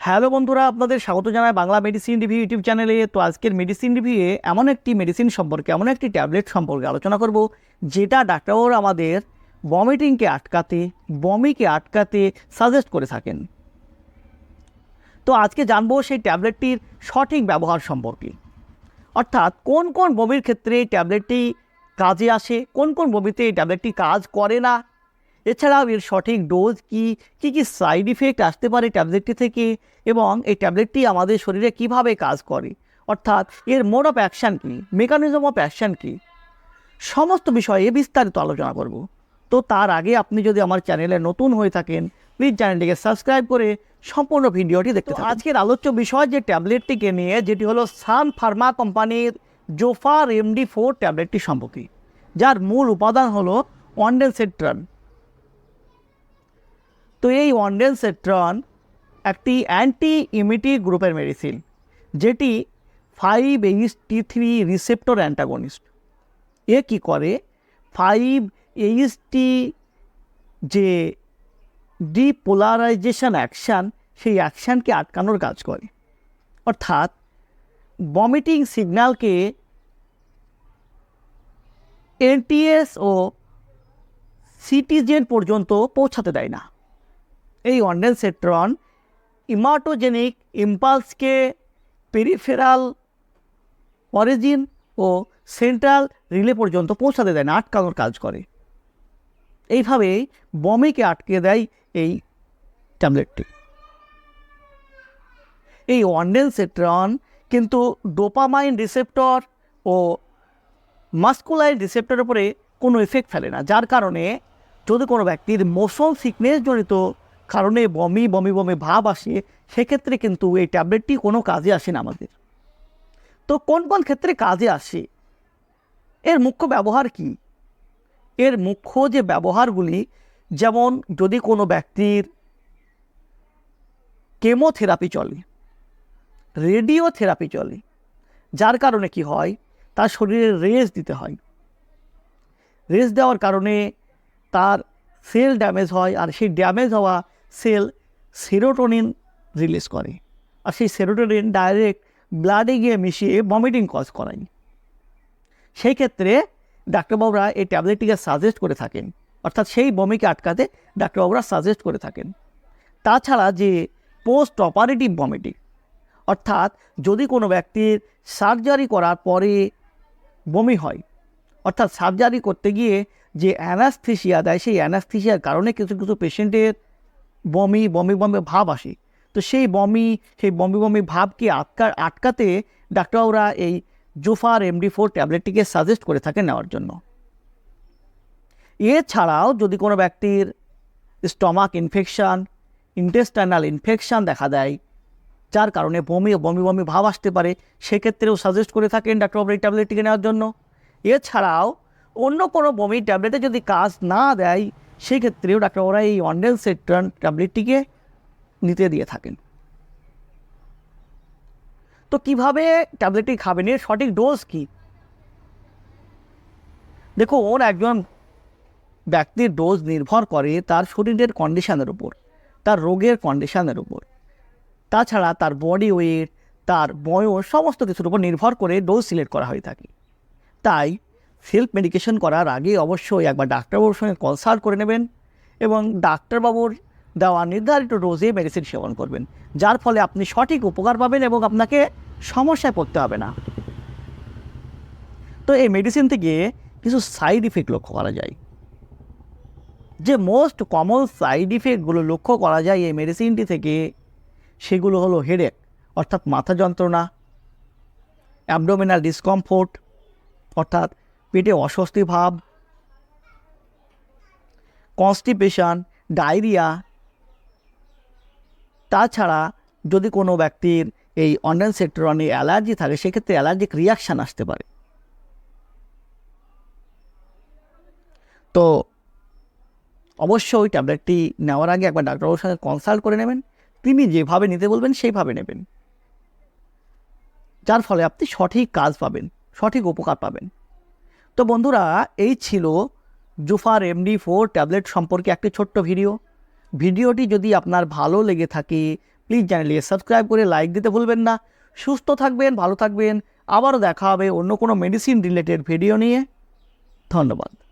Hello বন্ধুরা, আপনাদের স্বাগত জানাই বাংলা মেডিসিন রিভিউ ইউটিউব চ্যানেলে। তো আজকের মেডিসিন রিভিউয়ে এমন একটি মেডিসিন সম্পর্কে, এমন একটি ট্যাবলেট সম্পর্কে আলোচনা করব, যেটা ডাক্তারবাবুরা আমাদের বমিটিংকে আটকাতে, বমিকে আটকাতে সাজেস্ট করে থাকেন। তো আজকে জানবো সেই ট্যাবলেটটির সঠিক ব্যবহার সম্পর্কে, অর্থাৎ কোন কোন বমির ক্ষেত্রে এই ট্যাবলেটটি কাজে আসে, কোন কোন বমিতে এই ট্যাবলেটটি কাজ করে না, এছাড়াও এর সঠিক ডোজ কী কী সাইড ইফেক্ট আসতে পারে ট্যাবলেটটি থেকে, এবং এই ট্যাবলেটটি আমাদের শরীরে কিভাবে কাজ করে, অর্থাৎ এর মোড অফ অ্যাকশান কী, মেকানিজম অফ অ্যাকশান কী, সমস্ত বিষয়ে বিস্তারিত আলোচনা করব। তো তার আগে আপনি যদি আমার চ্যানেলে নতুন হয়ে থাকেন, প্লিজ চ্যানেলটিকে সাবস্ক্রাইব করে সম্পূর্ণ ভিডিওটি দেখতে থাকুন। আজকের আলোচ্য বিষয় যে ট্যাবলেটটিকে নিয়ে, যেটি হলো সান ফার্মা কোম্পানির জোফার MD4 ট্যাবলেটটি সম্পর্কে, যার মূল উপাদান হলো অনডেনসেট্রন। তো এই অনডেনসেট্রন একটি অ্যান্টি ইমিটি গ্রুপের মেডিসিন, যেটি 5-HT3 রিসেপ্টর অ্যান্টাগনিস্ট। এ কী করে, 5-HT যে ডিপোলারাইজেশন অ্যাকশান, সেই অ্যাকশানকে আটকানোর কাজ করে, অর্থাৎ ভমিটিং সিগন্যালকে NTS ও সিটিজেন পর্যন্ত পৌঁছাতে দেয় না। এই অনডেনসেট্রন ইমাটোজেনিক ইম্পালসকে পেরিফেরাল অরিজিন ও সেন্ট্রাল রিলে পর্যন্ত পৌঁছাতে দেয় না, আটকানোর কাজ করে। এইভাবেই বমিকে আটকে দেয় এই ট্যাবলেটটি। এই অনডেনসেট্রন কিন্তু ডোপামাইন রিসেপ্টর ও মাস্কুলাইন রিসেপ্টরের উপরে কোনো এফেক্ট ফেলে না, যার কারণে যদি কোনো ব্যক্তির মোশন সিকনেস জনিত কারণে বমি বমি বমি ভাব আসে, সেক্ষেত্রে কিন্তু এই ট্যাবলেটটি কোনো কাজে আসে না আমাদের। তো কোন কোন ক্ষেত্রে কাজে আসে, এর মুখ্য ব্যবহার কি? এর মুখ্য যে ব্যবহারগুলি, যেমন যদি কোনো ব্যক্তির কেমোথেরাপি চলে, রেডিওথেরাপি চলে, যার কারণে কি হয়, তার শরীরে রেস্ট দিতে হয়। রেস্ট দেওয়ার কারণে তার সেল ড্যামেজ হয়, আর সেই ড্যামেজ হওয়া সেল সেরোটোনিন রিলিজ করে, আর সেই সেরোটোনিন ডাইরেক্ট ব্লাডে গিয়ে মিশিয়ে ভমিটিং কজ করায়। সেই ক্ষেত্রে ডাক্তারবাবুরা এই ট্যাবলেটটিকে সাজেস্ট করে থাকেন, অর্থাৎ সেই বমিকে আটকাতে ডাক্তারবাবুরা সাজেস্ট করে থাকেন। তাছাড়া যে পোস্ট অপারেটিভ ভমিটিং, অর্থাৎ যদি কোনো ব্যক্তির সার্জারি করার পরে বমি হয়, অর্থাৎ সার্জারি করতে গিয়ে যে অ্যানাস্থেসিয়া দেয়, সেই অ্যানাস্থেসিয়ার কারণে কিছু কিছু পেশেন্টের বমি বমি বমি ভাব আসে। তো সেই বমি বমি ভাবকে আটকাতে ডাক্তারবাবুরা এই জোফার MD4 ট্যাবলেটটিকে সাজেস্ট করে থাকেন নেওয়ার জন্য। এছাড়াও যদি কোনো ব্যক্তির স্টমাক ইনফেকশান, ইন্টেস্টাইনাল ইনফেকশান দেখা দেয়, যার কারণে বমি বমি ভাব আসতে পারে, সেক্ষেত্রেও সাজেস্ট করে থাকেন ডাক্তারবাবুরা এই ট্যাবলেটটিকে নেওয়ার জন্য। এছাড়াও অন্য কোনো বমির ট্যাবলেটে যদি কাজ না দেয়, সেক্ষেত্রেও ডাক্তারবাবুরা এই অনডেনসেট্রন ট্যাবলেটটিকে নিতে দিয়ে থাকেন। তো কিভাবে ট্যাবলেটটি খাবেন, এর সঠিক ডোজ কী? দেখুন, একজন ব্যক্তির ডোজ নির্ভর করে তার শরীরের কন্ডিশনের উপর, তার রোগের কন্ডিশনের উপর, তাছাড়া তার বডি ওয়েট, তার বয়স, সমস্ত কিছুর উপর নির্ভর করে ডোজ সিলেক্ট করা হয়ে থাকে। তাই সেলফ মেডিকেশন করার আগে অবশ্যই একবার ডাক্তারবাবুর সঙ্গে কনসাল্ট করে নেবেন, এবং ডাক্তারবাবুর দেওয়া নির্ধারিত ডোজে মেডিসিন সেবন করবেন, যার ফলে আপনি সঠিক উপকার পাবেন এবং আপনাকে সমস্যায় পড়তে হবে না। তো এই মেডিসিন থেকে কিছু সাইড ইফেক্ট লক্ষ্য করা যায়। যে মোস্ট কমন সাইড ইফেক্টগুলো লক্ষ্য করা যায় এই মেডিসিনটি থেকে, সেগুলো হলো হেডেক, অর্থাৎ মাথা যন্ত্রণা, অ্যাবডোমিনাল ডিসকমফোর্ট, অর্থাৎ পেটে অস্বস্তি ভাব, কনস্টিপেশন, ডায়রিয়া। তাছাড়া যদি কোনো ব্যক্তির এই অনডেনসেট্রনে অ্যালার্জি থাকে, সেক্ষেত্রে অ্যালার্জিক রিয়াকশান আসতে পারে। তো অবশ্যই ট্যাবলেটটি নেওয়ার আগে একবার ডাক্তারবাবুর সঙ্গে কনসাল্ট করে নেবেন, তিনি যেভাবে নিতে বলবেন সেইভাবে নেবেন, যার ফলে আপনি সঠিক কাজ পাবেন, সঠিক উপকার পাবেন। তো বন্ধুরা, এই ছিল জোফার MD4 ট্যাবলেট সম্পর্কে একটি ছোট্ট ভিডিওটি যদি আপনার ভালো লেগে থাকে, প্লিজ চ্যানেলটিকে সাবস্ক্রাইব করে লাইক দিতে ভুলবেন না। সুস্থ থাকবেন, ভালো থাকবেন। আবারও দেখা হবে অন্য কোনো মেডিসিন রিলেটেড ভিডিও নিয়ে। ধন্যবাদ।